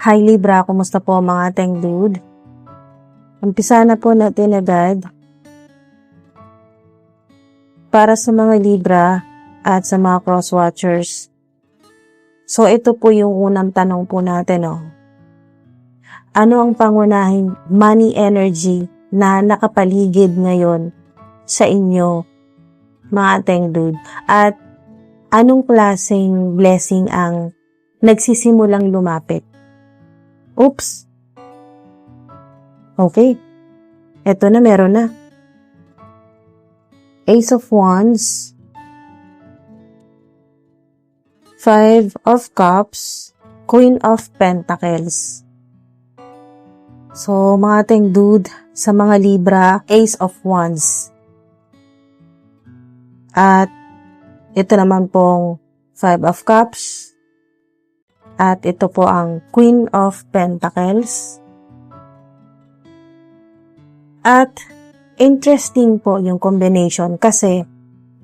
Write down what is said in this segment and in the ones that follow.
Hi Libra, kumusta po mga ating dude? Umpisa na po natin agad. Para sa mga Libra at sa mga cross-watchers. So ito po yung unang tanong po natin. Ano ang pangunahing money energy na nakapaligid ngayon sa inyo mga ating dude? At anong klaseng blessing ang nagsisimulang lumapit? Oops! Okay. Eto na, meron na. Ace of Wands, 5 of Cups, Queen of Pentacles. So, mga ating dude, sa mga Libra, Ace of Wands. At ito naman pong 5 of Cups. At ito po ang Queen of Pentacles. At interesting po yung combination kasi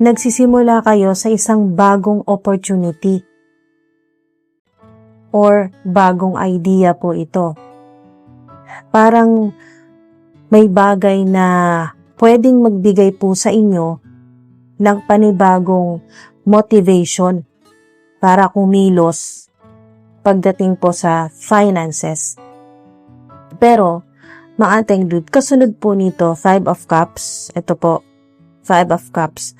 nagsisimula kayo sa isang bagong opportunity or bagong idea po ito. Parang may bagay na pwedeng magbigay po sa inyo ng panibagong motivation para kumilos pagdating po sa finances. Pero mga ating dude, kasunod po nito, 5 of Cups. Ito po, 5 of Cups.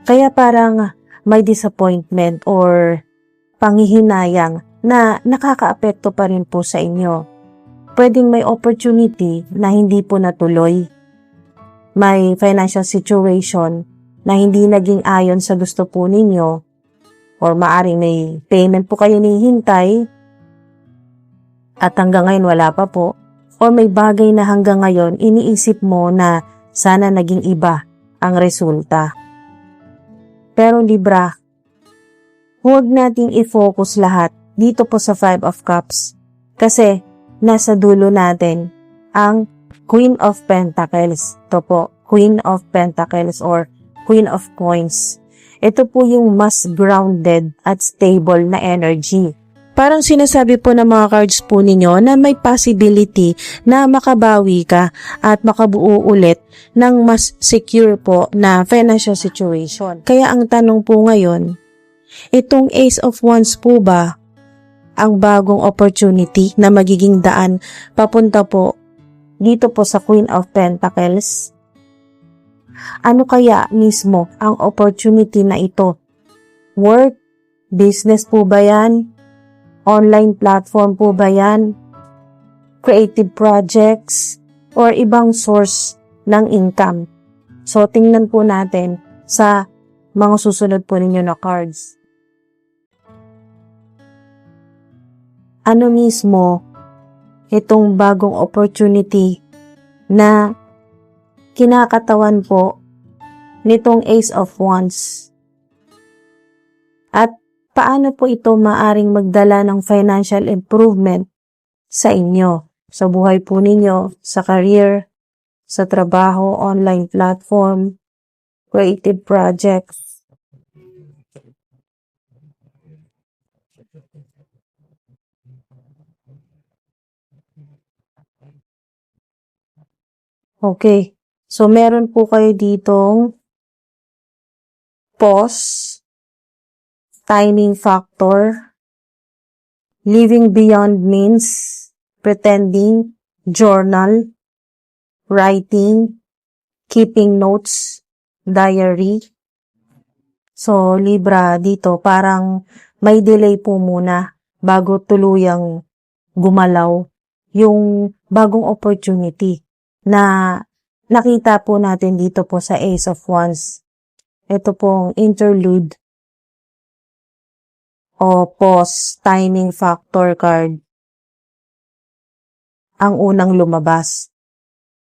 Kaya parang may disappointment or panghihinayang na nakakaapekto pa rin po sa inyo. Pwedeng may opportunity na hindi po natuloy. May financial situation na hindi naging ayon sa gusto po ninyo or maaring may payment po kayo hinihintay at hanggang ngayon wala pa po. O may bagay na hanggang ngayon iniisip mo na sana naging iba ang resulta. Pero Libra, huwag nating i-focus lahat dito po sa 5 of Cups kasi nasa dulo natin ang Queen of Pentacles. Ito po, Queen of Pentacles or Queen of Coins. Ito po yung mas grounded at stable na energy. Parang sinasabi po ng mga cards po ninyo na may possibility na makabawi ka at makabuo ulit ng mas secure po na financial situation. Kaya ang tanong po ngayon, itong Ace of Wands po ba ang bagong opportunity na magiging daan papunta po dito po sa Queen of Pentacles? Ano kaya mismo ang opportunity na ito? Work? Business po ba yan? Online platform po ba yan? Creative projects? Or ibang source ng income? So, tingnan po natin sa mga susunod po ninyo na cards. Ano mismo itong bagong opportunity na kinakatawan po nitong Ace of Wands? At paano po ito maaring magdala ng financial improvement sa inyo, sa buhay po ninyo, sa career, sa trabaho, online platform, creative projects? Okay, so meron po kayo ditong pause, timing factor, living beyond means, pretending, journal, writing, keeping notes, diary. So, Libra, dito parang may delay po muna bago tuluyang gumalaw yung bagong opportunity na nakita po natin dito po sa Ace of Wands. Ito pong interlude o pause, timing factor card ang unang lumabas.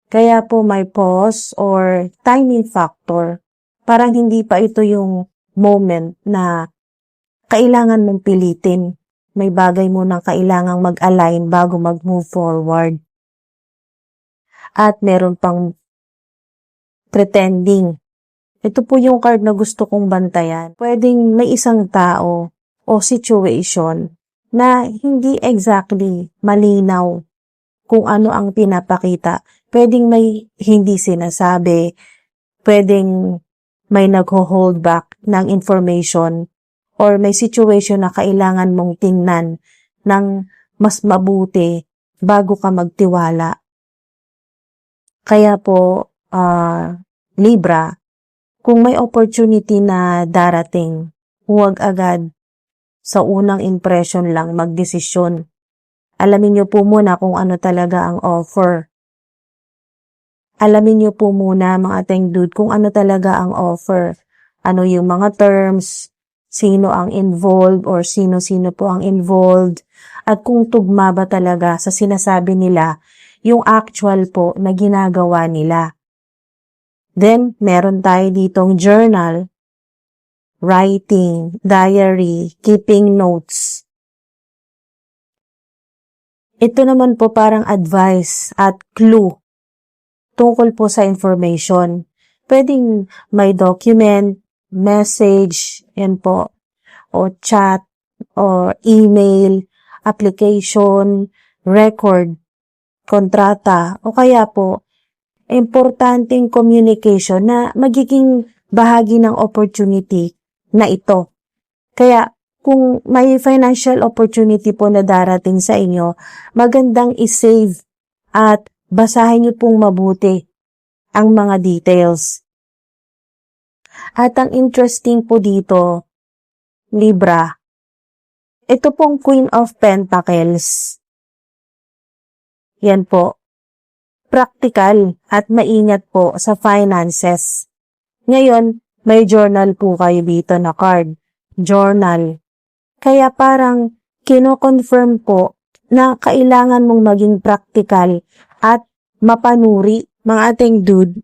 Kaya po may pause or timing factor. Parang hindi pa ito yung moment na kailangan mong pilitin. May bagay mo nang kailangang mag-align bago mag-move forward. At meron pang pretending. Ito po yung card na gusto kong bantayan. Pwedeng may isang tao o situation na hindi exactly malinaw kung ano ang pinapakita. Pwedeng may hindi sinasabi, pwedeng may nagho-hold back ng information, or may situation na kailangan mong tingnan ng mas mabuti bago ka magtiwala. Kaya po, Libra, kung may opportunity na darating, huwag agad sa unang impression lang magdesisyon. Alamin niyo po muna kung ano talaga ang offer. Alamin niyo po muna, mga Teng Dude, kung ano talaga ang offer. Ano yung mga terms, sino ang involved or sino-sino po ang involved, at kung tugma ba talaga sa sinasabi nila yung actual po na ginagawa nila. Then, meron tayo ditong journal, writing, diary, keeping notes. Ito naman po parang advice at clue tungkol po sa information. Pwedeng may document, message, yan po, o chat, or email, application, record, kontrata, o kaya po, importanteng communication na magiging bahagi ng opportunity na ito. Kaya, kung may financial opportunity po na darating sa inyo, magandang isave at basahin niyo pong mabuti ang mga details. At ang interesting po dito, Libra, ito pong Queen of Pentacles. Yan po, practical at maingat po sa finances. Ngayon, may journal po kayo dito na card. Journal. Kaya parang kino-confirm po na kailangan mong maging practical at mapanuri, mga Teng Dude.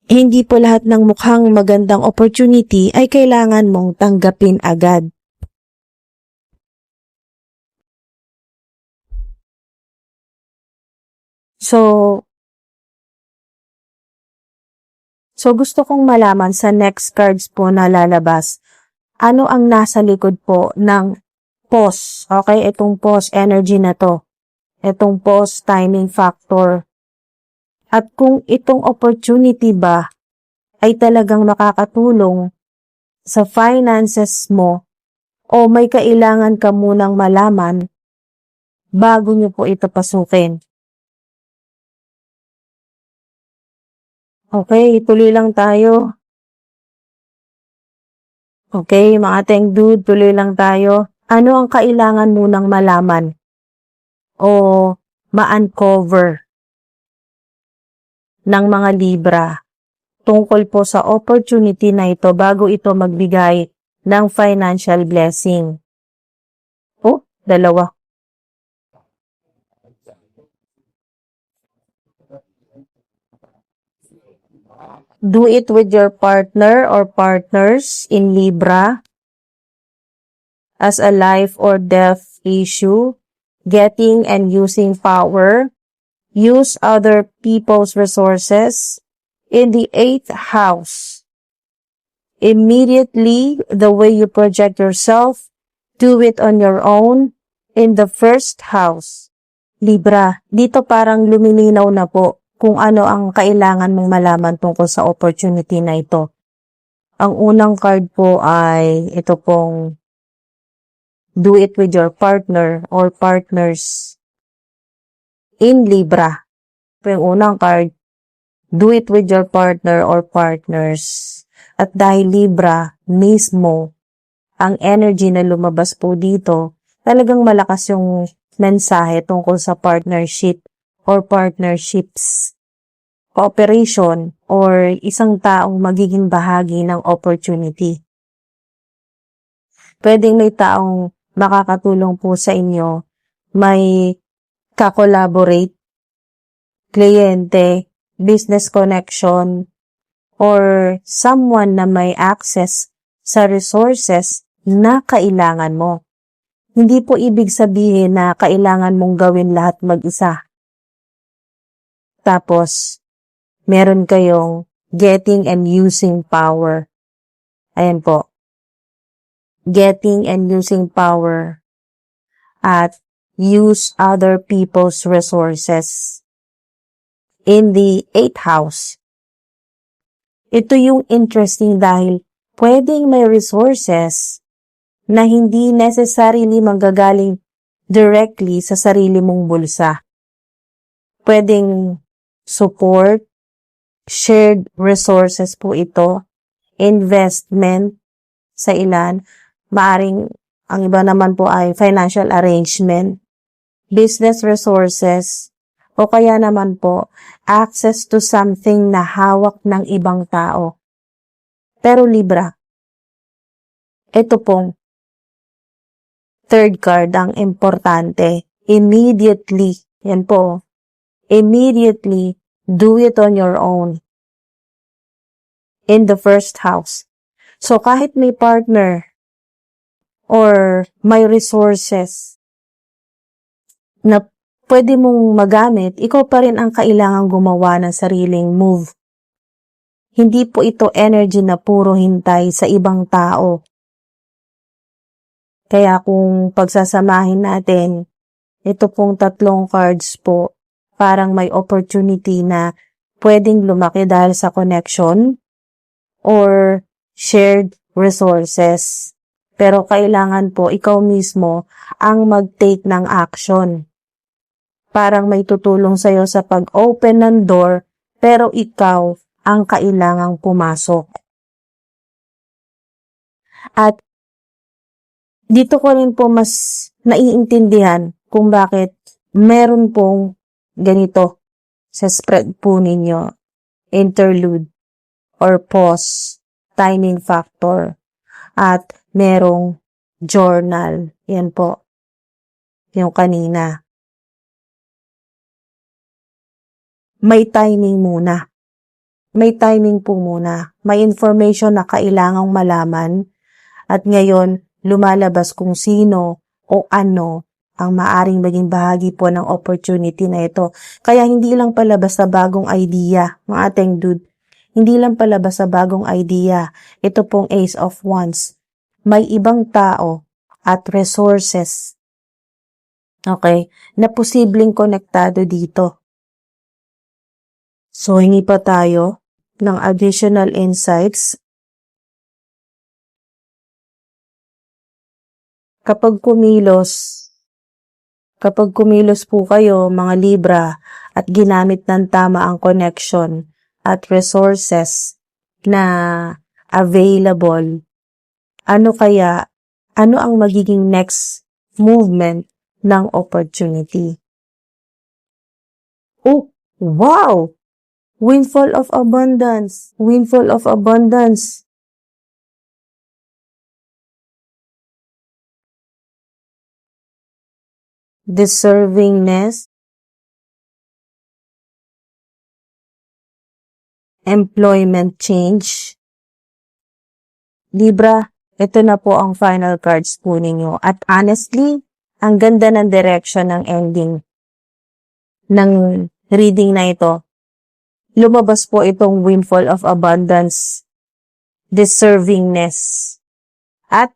Hindi po lahat ng mukhang magandang opportunity ay kailangan mong tanggapin agad. So gusto kong malaman sa next cards po na lalabas, ano ang nasa likod po ng pause? Okay, itong pause energy na to. Itong pause timing factor. At kung itong opportunity ba ay talagang makakatulong sa finances mo o may kailangan ka munang malaman bago nyo po ito pasukin. Okay, tuloy lang tayo. Okay, mga Teng Dude, tuloy lang tayo. Ano ang kailangan munang malaman o ma-uncover ng mga Libra tungkol po sa opportunity na ito bago ito magbigay ng financial blessing? Oh, dalawa. Do it with your partner or partners in Libra as a life or death issue, getting and using power, use other people's resources in the 8th house. Immediately, the way you project yourself, do it on your own in the 1st house. Libra, dito parang lumilinaw na po kung ano ang kailangan mong malaman tungkol sa opportunity na ito. Ang unang card po ay ito pong do it with your partner or partners in Libra. Yung unang card, do it with your partner or partners. At dahil Libra mismo, ang energy na lumabas po dito, talagang malakas yung mensahe tungkol sa partnership or partnerships, cooperation, or isang taong magiging bahagi ng opportunity. Pwedeng may taong makakatulong po sa inyo, may ka-collaborate, kliyente, business connection, or someone na may access sa resources na kailangan mo. Hindi po ibig sabihin na kailangan mong gawin lahat mag-isa. Tapos, meron kayong getting and using power. Ayan po. Getting and using power. at use other people's resources. In the 8th house, ito yung interesting dahil pwedeng may resources na hindi necessarily manggagaling directly sa sarili mong bulsa. Pwedeng support, shared resources po ito, investment sa ilan, maaring ang iba naman po ay financial arrangement, business resources, o kaya naman po access to something na hawak ng ibang tao. Pero Libra, ito pong third card ang importante. Immediately, yan po, immediately do it on your own. In the first house. So kahit may partner or may resources na pwede mong magamit, ikaw pa rin ang kailangang gumawa ng sariling move. Hindi po ito energy na puro hintay sa ibang tao. Kaya kung pagsasamahin natin, ito pong 3 cards po, parang may opportunity na pwedeng lumaki dahil sa connection or shared resources. Pero kailangan po ikaw mismo ang mag-take ng action. Parang may tutulong sa'yo sa pag-open ng door, pero ikaw ang kailangang pumasok. At dito ko rin po mas naiintindihan kung bakit meron pong ganito sa spread po ninyo, interlude or pause, timing factor, at merong journal. Yan po, yung kanina. May timing muna. May timing po muna. May information na kailangang malaman at ngayon lumalabas kung sino o ano ang maaring maging bahagi po ng opportunity na ito. Kaya hindi lang pala basta bagong idea, mga ating dude. Hindi lang pala basta bagong idea. Ito pong Ace of Wands. May ibang tao at resources, okay, na posibleng konektado dito. So, hingi pa tayo ng additional insights. Kapag kumilos po kayo, mga Libra, at ginamit ng tama ang connection at resources na available, ano ang magiging next movement ng opportunity? Oh, wow! Windfall of abundance. Windfall of abundance. Deservingness. Employment change. Libra, ito na po ang final cards po ninyo. At honestly, ang ganda ng direction ng ending ng reading na ito. Lumabas po itong windfall of abundance, deservingness, at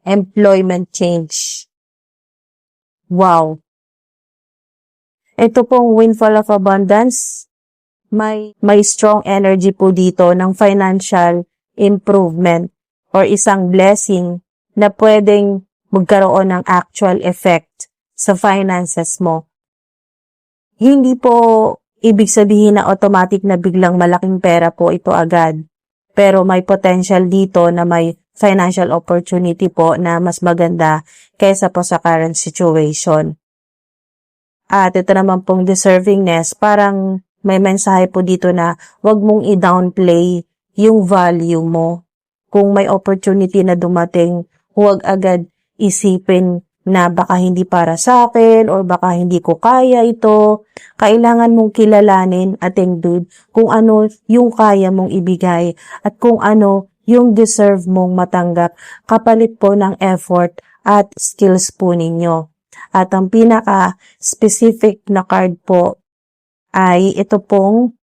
employment change. Wow! Ito pong windfall of abundance, may strong energy po dito ng financial improvement or isang blessing na pwedeng magkaroon ng actual effect sa finances mo. Hindi po ibig sabihin na automatic na biglang malaking pera po ito agad. Pero may potential dito na may financial opportunity po na mas maganda kaysa po sa current situation. At ito naman pong deservingness, parang may mensahe po dito na wag mong i-downplay yung value mo. Kung may opportunity na dumating, huwag agad isipin na baka hindi para sa akin or baka hindi ko kaya ito. Kailangan mong kilalanin, ating dude, kung ano yung kaya mong ibigay at kung ano yung deserve mong matanggap kapalit po ng effort at skills po ninyo. At ang pinaka-specific na card po ay ito pong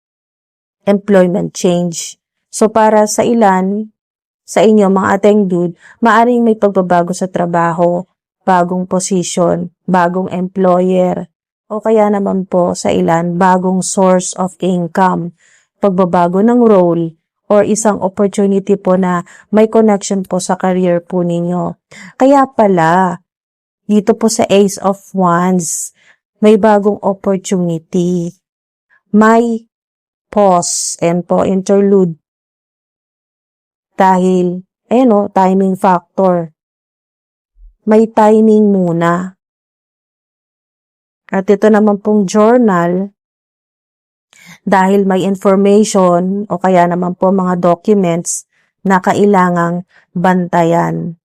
employment change. So para sa ilan, sa inyo mga ating dude, maaring may pagbabago sa trabaho bagong position, bagong employer, o kaya naman po sa ilan, bagong source of income, pagbabago ng role, or isang opportunity po na may connection po sa career po ninyo. Kaya pala, dito po sa Ace of Wands, may bagong opportunity. May pause and po interlude. Dahil, timing factor. May timing muna. At ito naman pong journal, dahil may information o kaya naman po mga documents na kailangang bantayan.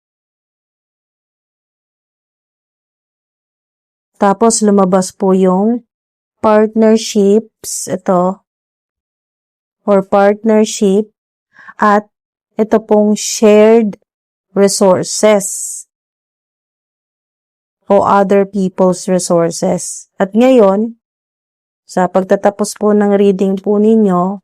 Tapos lumabas po yung partnerships, ito, or partnership, at ito pong shared resources o other people's resources. At ngayon, sa pagtatapos po ng reading po ninyo,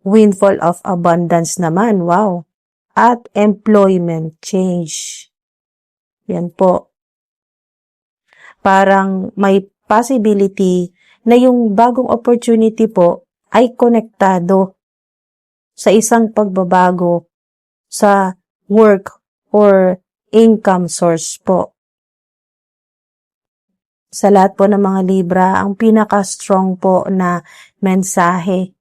windfall of abundance naman, wow. At employment change. Yan po. Parang may possibility na yung bagong opportunity po ay konektado sa isang pagbabago sa work or income source po. Sa lahat po ng mga Libra, ang pinaka-strong po na mensahe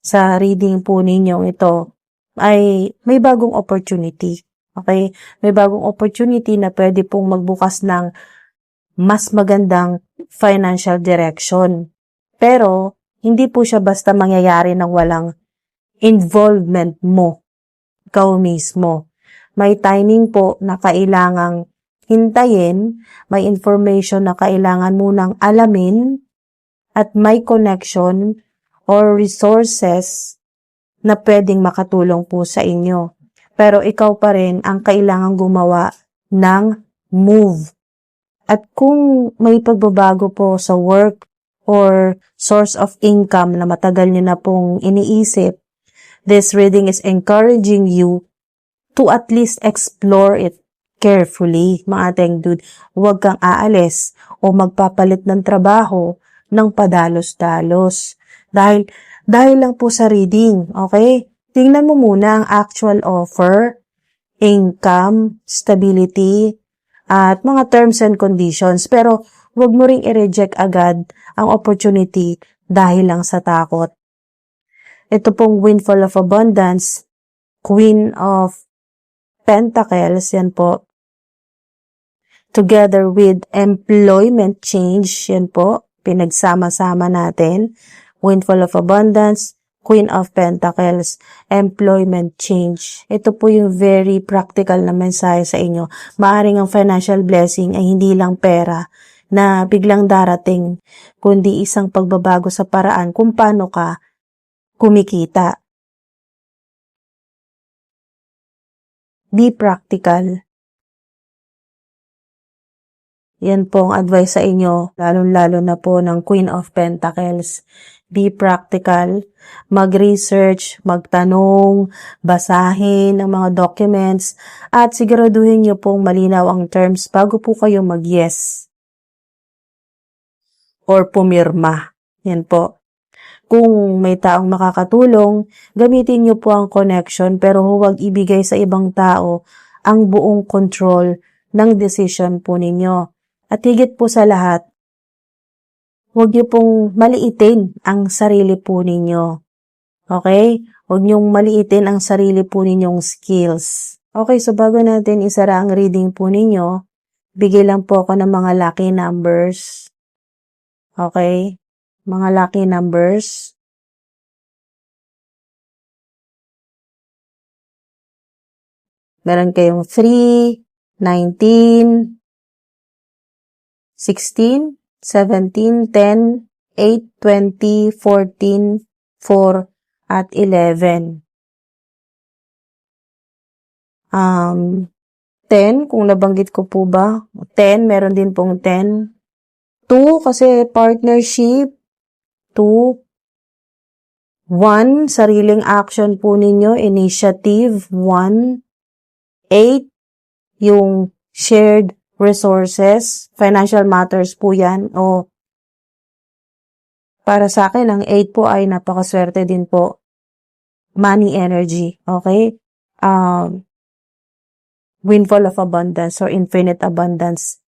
sa reading po ninyong ito ay may bagong opportunity. Okay? May bagong opportunity na pwede pong magbukas ng mas magandang financial direction. Pero, hindi po siya basta mangyayari ng walang involvement mo, ikaw mismo. May timing po na kailangang hintayin, may information na kailangan munang alamin, at may connection or resources na pwedeng makatulong po sa inyo. Pero ikaw pa rin ang kailangang gumawa ng move. At kung may pagbabago po sa work or source of income na matagal nyo na pong iniisip, this reading is encouraging you to at least explore it carefully, mga ating dude. Huwag kang aalis o magpapalit ng trabaho ng padalos-dalos. Dahil lang po sa reading, okay? Tingnan mo muna ang actual offer, income, stability, at mga terms and conditions. Pero huwag mo ring i-reject agad ang opportunity dahil lang sa takot. Ito pong windfall of abundance, Queen of Pentacles, yan po. Together with employment change, yan po, pinagsama-sama natin. Windfall of abundance, Queen of Pentacles, employment change. Ito po yung very practical na mensahe sa inyo. Maaring ang financial blessing ay hindi lang pera na biglang darating, kundi isang pagbabago sa paraan kung paano ka kumikita. Be practical. Yan po ang advice sa inyo, lalong-lalo na po ng Queen of Pentacles. Be practical, mag-research, magtanong, basahin ang mga documents, at siguraduhin nyo pong malinaw ang terms bago po kayo mag-yes or pumirma. Yan po. Kung may taong makakatulong, gamitin nyo po ang connection, pero huwag ibigay sa ibang tao ang buong control ng decision po ninyo. At higit po sa lahat, huwag niyo pong maliitin ang sarili po ninyo. Okay? Huwag niyong maliitin ang sarili po ninyong skills. Okay, so bago natin isara ang reading po ninyo, bigay lang po ako ng mga lucky numbers. Okay? Mga lucky numbers. Meron kayong 3, 19, 16, 17, 10, 8, 20, 14, 4, at 11. 10, kung nabanggit ko po ba? 10, meron din pong 10. 2, kasi partnership. 2. 1, sariling action po ninyo, initiative. 1. 8, yung shared resources, financial matters po yan, o para sa akin, ang 8 po ay napakaswerte din po. Money energy, okay? Windfall of abundance or infinite abundance.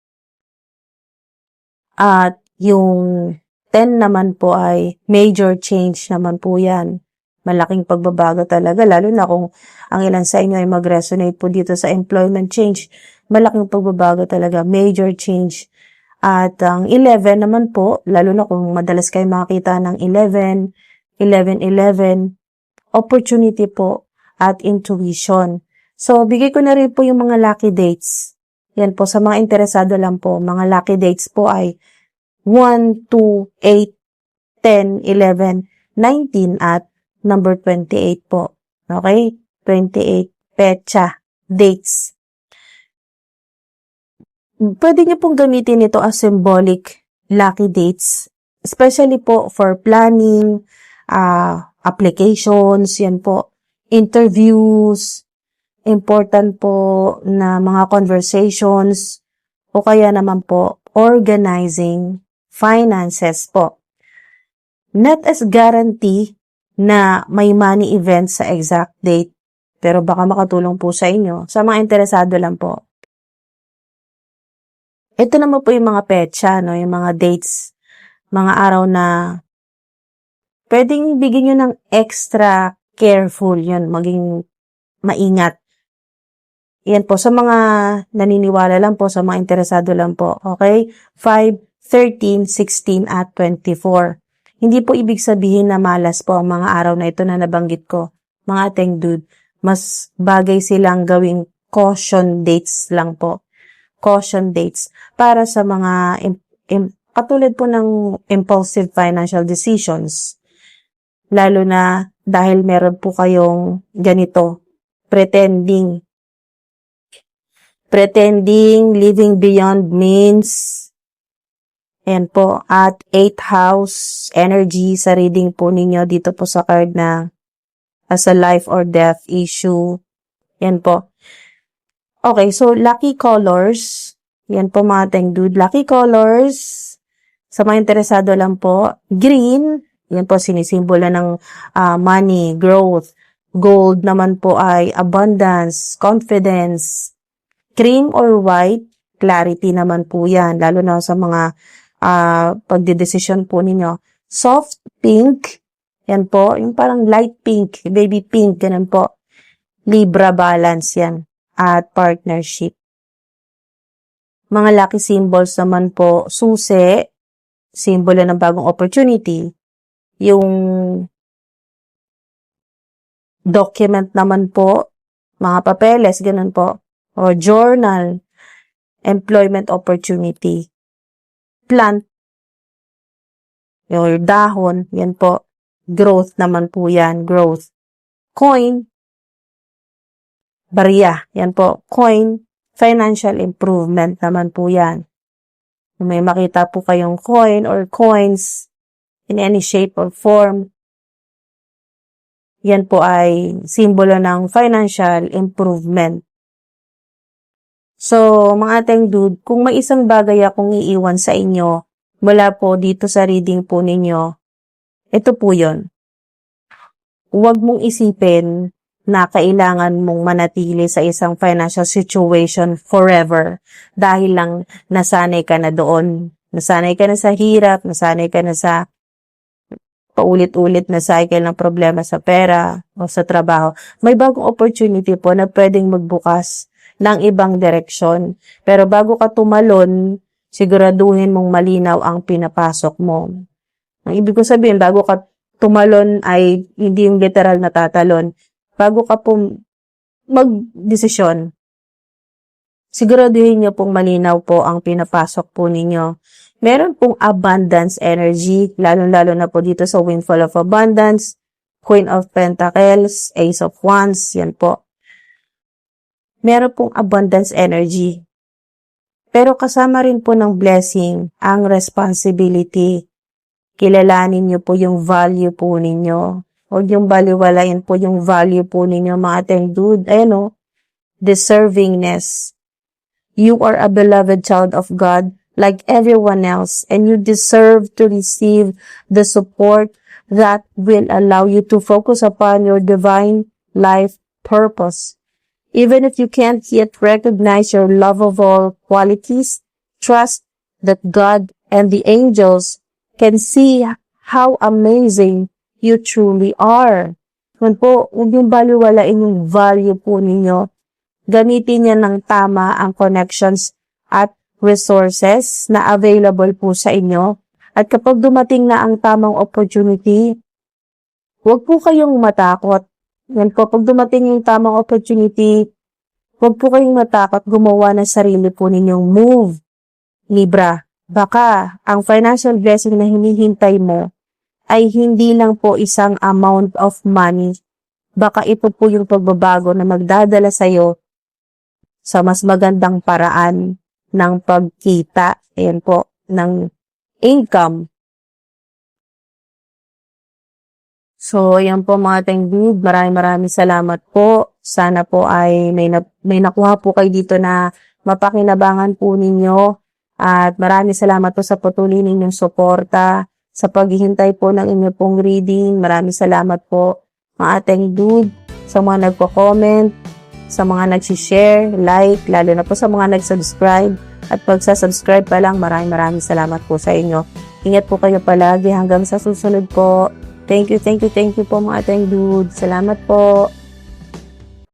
At yung 10 naman po ay major change naman po yan. Malaking pagbabago talaga, lalo na kung ang ilan sa inyo ay mag-resonate po dito sa employment change. Malaking pagbabago talaga, major change. At ang 11 naman po, lalo na kung madalas kayo makakita ng 11, 11, opportunity po at intuition. So, bigay ko na rin po yung mga lucky dates. Yan po, sa mga interesado lang po, mga lucky dates po ay 1, 2, 8, 10, 11, 19 at number 28 po. Okay? 28 petsa, dates. Pwede niyo pong gamitin ito as symbolic lucky dates, especially po for planning, applications, yan po, interviews, important po na mga conversations, o kaya naman po, organizing finances po. Not as guarantee na may money event sa exact date, pero baka makatulong po sa inyo. Sa mga interesado lang po. Ito naman po yung mga petsa, no? Yung mga dates, mga araw na pwedeng bigyan nyo ng extra careful, yun, maging maingat. Yan po, sa mga naniniwala lang po, sa mga interesado lang po, okay? 5, 13, 16, at 24. Hindi po ibig sabihin na malas po ang mga araw na ito na nabanggit ko. Mga ateng dude, mas bagay silang gawing caution dates lang po. Caution dates para sa mga katulad po ng impulsive financial decisions. Lalo na dahil meron po kayong ganito, pretending, living beyond means. Ayan po, at 8th house energy sa reading po ninyo dito po sa card na as a life or death issue. Yan po. Okay, so lucky colors. Yan po mga tengdude. Lucky colors. Sa mga interesado lang po. Green. Yan po sinisimbolo ng money, growth. Gold naman po ay abundance, confidence. Cream or white, clarity naman po yan. Lalo na sa mga pagdedesisyon po ninyo. Soft pink. Yan po. Yung parang light pink, baby pink. Ganun po. Libra balance yan. At partnership. Mga lucky symbols naman po, susi, simbolo ng bagong opportunity. Yung document naman po, mga papeles, ganun po. O journal, employment opportunity. Plant, yung dahon, yan po. Growth naman po yan, growth. Coin, barya, yan po. Coin, financial improvement naman po yan. Kung may makita po kayong coin or coins in any shape or form, yan po ay simbolo ng financial improvement. So, mga ateng dude, kung may isang bagay akong iiwan sa inyo mula po dito sa reading po ninyo, ito po yun. Huwag mong isipin na kailangan mong manatili sa isang financial situation forever dahil lang nasanay ka na doon. Nasanay ka na sa hirap, nasanay ka na sa paulit-ulit na cycle ng problema sa pera o sa trabaho. May bagong opportunity po na pwedeng magbukas ng ibang direksyon. Pero bago ka tumalon, siguraduhin mong malinaw ang pinapasok mo. Ang ibig ko sabihin, bago ka tumalon ay hindi yung literal na tatalon. Bago ka pong mag-desisyon, siguraduhin nyo pong malinaw po ang pinapasok po ninyo. Meron pong abundance energy, lalo-lalo na po dito sa Windfall of Abundance, Queen of Pentacles, Ace of Wands, yan po. Meron pong abundance energy. Pero kasama rin po ng blessing ang responsibility. Kilalanin nyo po yung value po ninyo. Huwag yung baliwalain po yung value po ninyo, mga ateng dude. Ayan o, deservingness. You are a beloved child of God like everyone else, and you deserve to receive the support that will allow you to focus upon your divine life purpose. Even if you can't yet recognize your lovable qualities, trust that God and the angels can see how amazing you truly are. Kung po, huwag yung baliwalain yung value po ninyo. Gamitin niya ng tama ang connections at resources na available po sa inyo. At kapag dumating na ang tamang opportunity, huwag po kayong matakot. Yan po, pag dumating yung tamang opportunity, huwag po kayong matakot gumawa ng sarili po ninyong move. Libra, baka ang financial blessing na hinihintay mo ay hindi lang po isang amount of money. Baka ito po yung pagbabago na magdadala sa'yo sa mas magandang paraan ng pagkita, ayan po, ng income. So, ayan po mga Tengdud, maraming salamat po. Sana po ay may nakuha po kayo dito na mapakinabangan po ninyo. At maraming salamat po sa patuloy ninyong suporta, sa paghihintay po ng inyo pong reading. Maraming salamat po mga Tengdud, sa mga nagko-comment, sa mga nag-share, like, lalo na po sa mga nag-subscribe. At pagsa-subscribe pa lang, maraming salamat po sa inyo. Ingat po kayo palagi hanggang sa susunod po. Thank you po mga Tengdud. Salamat po.